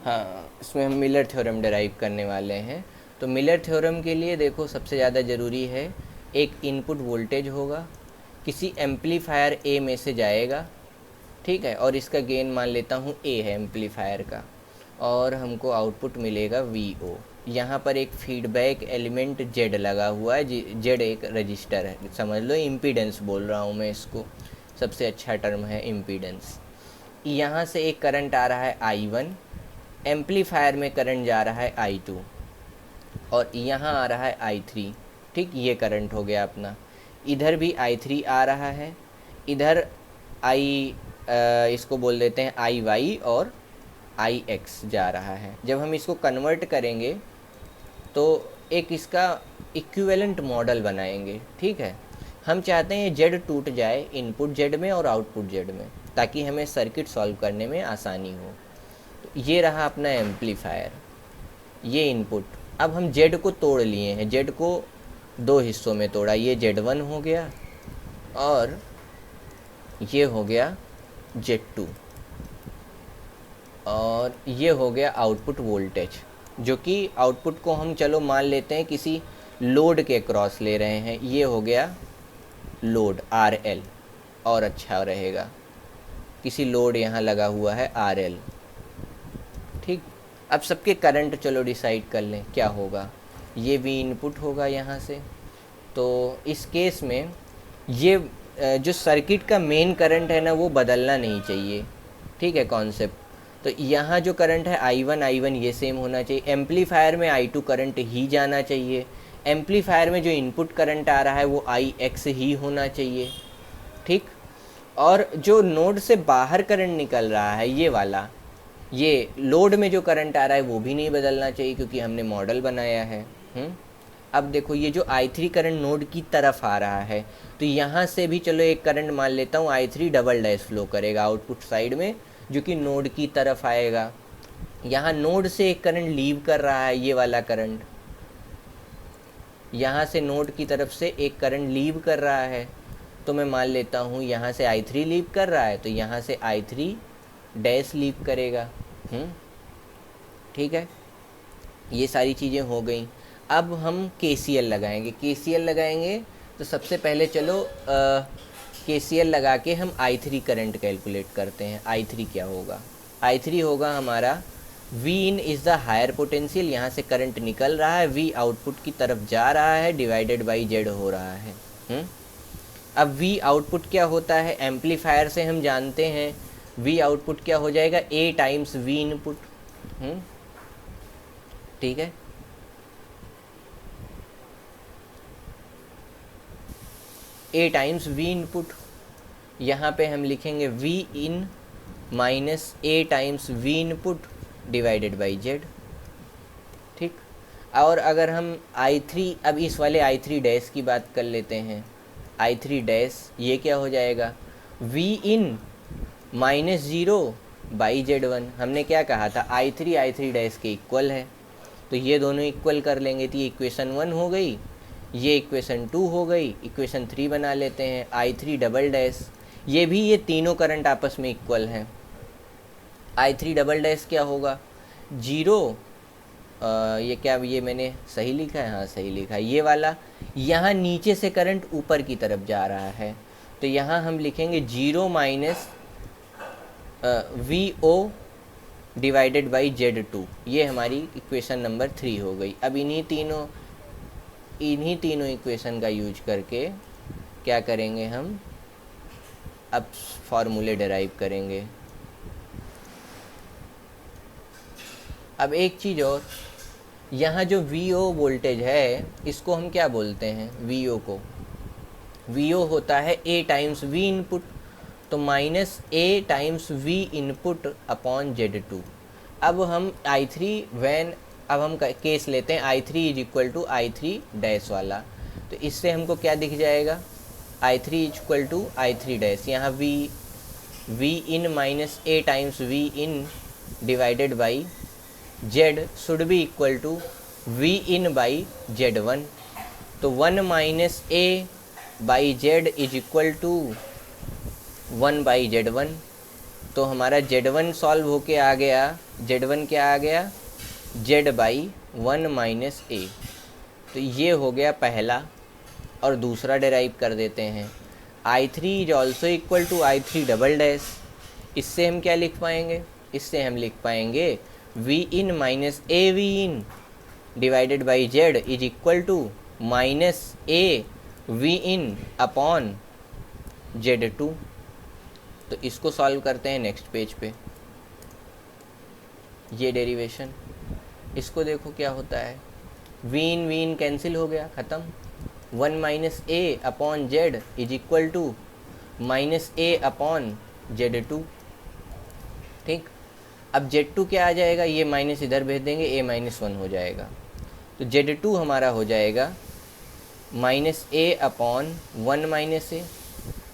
हाँ, इसमें हम मिलर थ्योरम डिराइव करने वाले हैं। तो मिलर थ्योरम के लिए देखो सबसे ज़्यादा ज़रूरी है, एक इनपुट वोल्टेज होगा, किसी एम्पलीफायर ए में से जाएगा, ठीक है, और इसका गेन मान लेता हूँ ए है एम्पलीफायर का, और हमको आउटपुट मिलेगा वी ओ। यहाँ पर एक फीडबैक एलिमेंट जेड लगा हुआ है, जेड एक रजिस्टर है, समझ लो इम्पीडेंस बोल रहा हूँ मैं इसको, सबसे अच्छा टर्म है इम्पीडेंस। यहाँ से एक करंट आ रहा है I1, एम्पलीफायर में करंट जा रहा है I2, और यहाँ आ रहा है I3, ठीक, ये करंट हो गया अपना। इधर भी I3 आ रहा है, इधर इसको बोल देते हैं IY, और IX जा रहा है। जब हम इसको कन्वर्ट करेंगे तो एक इसका इक्विवेलेंट मॉडल बनाएंगे, ठीक है। हम चाहते हैं जेड टूट जाए इनपुट जेड में और आउटपुट जेड में, ताकि हमें सर्किट सॉल्व करने में आसानी हो। तो ये रहा अपना एम्पलीफायर, ये इनपुट। अब हम जेड को तोड़ लिए हैं, जेड को दो हिस्सों में तोड़ा, ये Z1 हो गया और ये हो गया Z2, और ये हो गया आउटपुट वोल्टेज, जो कि आउटपुट को हम चलो मान लेते हैं किसी लोड के क्रॉस ले रहे हैं। ये हो गया लोड RL, और अच्छा रहेगा, किसी लोड यहाँ लगा हुआ है RL, ठीक। अब सबके करंट चलो डिसाइड कर लें क्या होगा। ये भी इनपुट होगा यहाँ से, तो इस केस में ये जो सर्किट का मेन करंट है ना, वो बदलना नहीं चाहिए, ठीक है कॉन्सेप्ट। तो यहाँ जो करंट है I1 ये सेम होना चाहिए। एम्पलीफायर में I2 करंट ही जाना चाहिए। एम्पलीफायर में जो इनपुट करंट आ रहा है वो IX ही होना चाहिए, ठीक। और जो नोड से बाहर करंट निकल रहा है ये वाला, ये लोड में जो करंट आ रहा है वो भी नहीं बदलना चाहिए, क्योंकि हमने मॉडल बनाया है। अब देखो ये जो I3 करंट नोड की तरफ आ रहा है, तो यहाँ से भी चलो एक करंट मान लेता हूँ I3 डबल डैश फ्लो करेगा आउटपुट साइड में, जो कि नोड की तरफ आएगा। यहाँ नोड से एक करंट लीव कर रहा है, ये वाला करंट, यहाँ से नोड की तरफ से एक करंट लीव कर रहा है, तो मैं मान लेता हूँ यहाँ से I3 लीव कर रहा है, तो यहाँ से I3 डैश लीव करेगा। ठीक है, ये सारी चीज़ें हो गई। अब हम KCL लगाएंगे। KCL लगाएंगे तो सबसे पहले चलो KCL लगा के हम I3 करंट कैलकुलेट करते हैं। I3 क्या होगा? I3 होगा हमारा V in is the higher potential, यहाँ से करंट निकल रहा है, V आउटपुट की तरफ जा रहा है, डिवाइडेड बाई Z हो रहा है। अब V आउटपुट क्या होता है? एम्पलीफायर से हम जानते हैं V आउटपुट क्या हो जाएगा? A times V input. ठीक है, A टाइम्स V इनपुट, यहाँ पे हम लिखेंगे V in minus A times V input divided by Z। ठीक, और अगर हम I3, अब इस वाले I3 डैश की बात कर लेते हैं। I3 डैश ये क्या हो जाएगा? V in minus 0 by Z1। हमने क्या कहा था? I3 डैश के इक्वल है, तो ये दोनों इक्वल कर लेंगे, तो ये इक्वेशन 1 हो गई, ये इक्वेशन 2 हो गई। इक्वेशन 3 बना लेते हैं, I3 डबल डैश, ये भी ये तीनों करंट आपस में इक्वल हैं। I3 डबल डैश क्या होगा? 0, ये क्या, ये मैंने सही लिखा है? हाँ सही लिखा है। ये वाला यहाँ नीचे से करंट ऊपर की तरफ जा रहा है, तो यहाँ हम लिखेंगे 0 minus VO divided by Z2। ये हमारी इक्वेशन नंबर 3 हो गई। अब इन्हीं तीनों इक्वेशन का यूज करके क्या करेंगे हम? अब फॉर्मूले डिराइव करेंगे। अब एक चीज़ और, यहाँ जो VO वोल्टेज है इसको हम क्या बोलते हैं? VO को, VO होता है A टाइम्स V इनपुट, तो minus A times V input upon Z2। अब हम अब हम केस लेते हैं I3 is equal to I3 dash वाला, तो इससे हमको क्या दिख जाएगा? I3 is equal to I3 dash, यहाँ V in minus A times V in divided by Z should be equal to V in by Z1। तो 1 minus A by Z is equal to 1 by Z1। तो हमारा Z1 solve होके आ गया, Z1 क्या आ गया, Z/1 minus A। तो ये हो गया पहला, और दूसरा डेराइव कर देते हैं। I3 is also equal to I3 double dash. इससे हम क्या लिख पाएंगे, इससे हम लिख पाएंगे V in minus A V in divided by Z is equal to minus A V in upon Z2। तो इसको सॉल्व करते हैं नेक्स्ट पेज पे, ये डेरिवेशन। इसको देखो क्या होता है, V इन कैंसिल हो गया, ख़त्म। 1 minus A upon Z is equal to minus A upon Z2। ठीक, अब Z2 क्या आ जाएगा, ये माइनस इधर भेज देंगे, A माइनस 1 हो जाएगा। तो Z2 हमारा हो जाएगा minus A upon 1 minus A।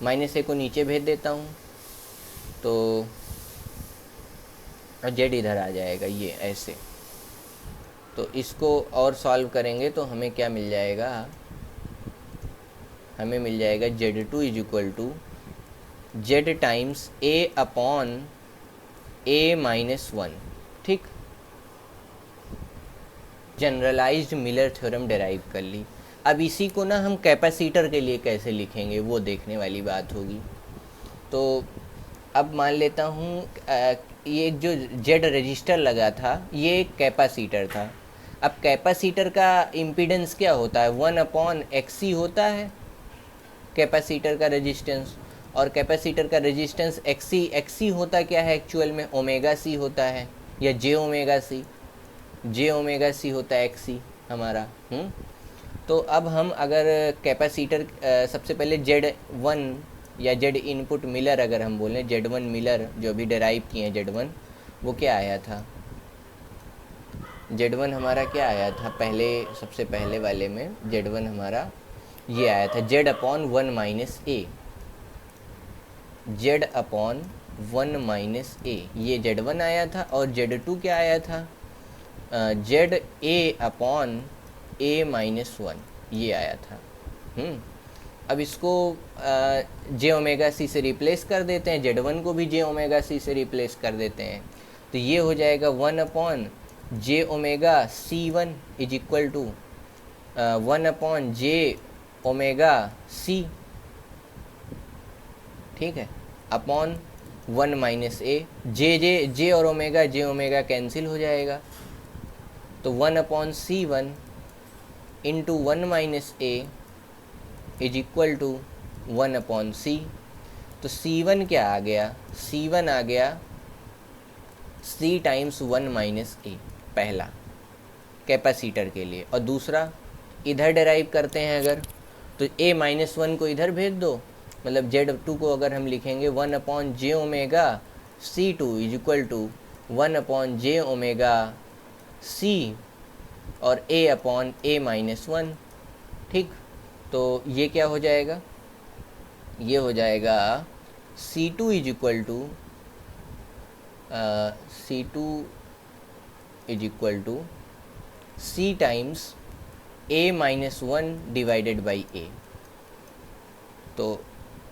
Minus A को नीचे भेज देता हूँ, तो Z इधर आ जाएगा, ये ऐसे। तो इसको और सॉल्व करेंगे तो हमें क्या मिल जाएगा, हमें मिल जाएगा Z2 is equal to Z times A upon A minus 1। ठीक, जनरलाइज्ड मिलर थ्योरम डेराइव कर ली। अब इसी को ना हम कैपेसिटर के लिए कैसे लिखेंगे वो देखने वाली बात होगी। तो अब मान लेता हूँ ये जो Z रजिस्टर लगा था ये एक कैपेसिटर था। अब कैपेसिटर का इम्पीडेंस क्या होता है, 1 अपॉन XC होता है कैपेसिटर का रेजिस्टेंस, और कैपेसिटर का रेजिस्टेंस XC होता क्या है एक्चुअल में, ओमेगा C होता है, या J ओमेगा C होता है XC हमारा। तो अब हम अगर कैपेसिटर सबसे पहले Z1 या Z इनपुट मिलर अगर हम बोलें, Z1 मिलर जो अभी डेराइव किए हैं Z1, वो क्या आया था, Z1 हमारा क्या आया था पहले, सबसे पहले वाले में Z1 हमारा ये आया था Z upon 1 minus A, Z upon 1 minus A, ये Z1 आया था। और Z2 क्या आया था, Z A upon A minus 1, ये आया था। अब इसको J ओमेगा C से रिप्लेस कर देते हैं, Z1 को भी J ओमेगा C से रिप्लेस कर देते हैं, तो ये हो जाएगा 1 upon J omega C1 is equal to 1 upon J omega C। ठीक है, अपॉन 1 माइनस A, J और ओमेगा कैंसिल हो जाएगा, तो 1 upon C1 into 1 minus A is equal to 1 upon C। तो C1 क्या आ गया, C1 आ गया C टाइम्स 1 माइनस A, पहला कैपेसिटर के लिए। और दूसरा इधर डेराइव करते हैं अगर, तो A माइनस 1 को इधर भेज दो, मतलब Z2 को अगर हम लिखेंगे 1 upon J omega C2 is equal to 1 upon J omega C और A अपॉन A माइनस 1। ठीक, तो ये क्या हो जाएगा, ये हो जाएगा C2 is equal to C times A minus 1 divided by A। तो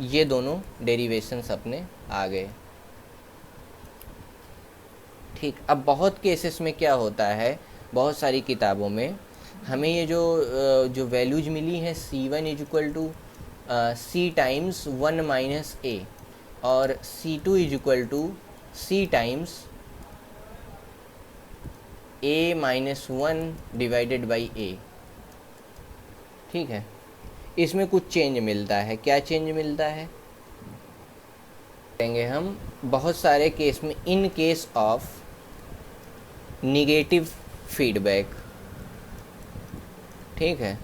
ये दोनों डेरिवेशंस अपने आ गए। ठीक, अब बहुत केसेस में क्या होता है, बहुत सारी किताबों में हमें ये जो वैल्यूज मिली हैं C1 is equal to C times 1 minus A और C2 is equal to C times A minus 1 divided by A। ठीक है, इसमें कुछ चेंज मिलता है। क्या चेंज मिलता है कहेंगे हम, बहुत सारे केस में in case of negative feedback. ठीक है,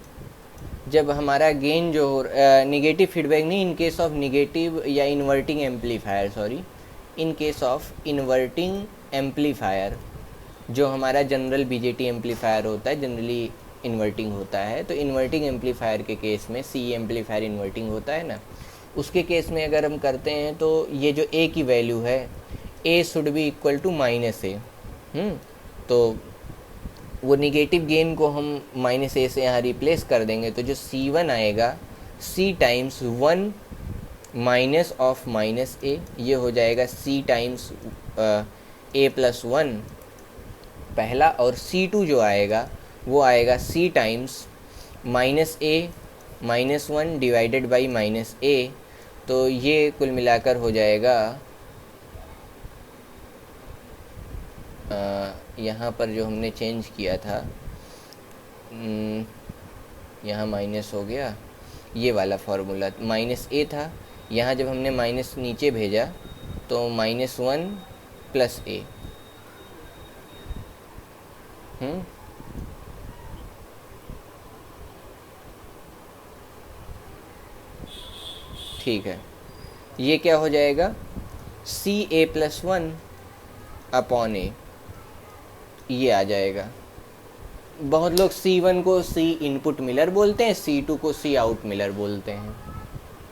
जब हमारा गेन जो निगेटिव फीडबैक नहीं, इन केस ऑफ निगेटिव या inverting amplifier, sorry, in case of inverting amplifier, जो हमारा जनरल बीजेटी एम्पलीफायर होता है जनरली इन्वर्टिंग होता है, तो इन्वर्टिंग एम्पलीफायर के केस में सी एम्पलीफायर इन्वर्टिंग होता है ना, उसके केस में अगर हम करते हैं तो ये जो ए की वैल्यू है, A should be equal to minus A. तो वो निगेटिव गेन को हम माइनस ए से यहाँ रिप्लेस कर देंगे, तो जो C1 आएगा C times 1 minus of minus A, ये हो जाएगा C times A plus one पहला, और सी टू जो आएगा वो आएगा C times minus A minus one divided by minus A. तो ये कुल मिलाकर हो जाएगा, यहाँ पर जो हमने चेंज किया था, यहाँ माइनस हो गया, ये वाला फार्मूला माइनस ए था, यहाँ जब हमने माइनस नीचे भेजा तो माइनस वन प्लस ए। ठीक है, ये क्या हो जाएगा, सी ए प्लस वन अपॉन ए, ये आ जाएगा। बहुत लोग C1 को C इनपुट मिलर बोलते हैं, C2 को C आउट मिलर बोलते हैं।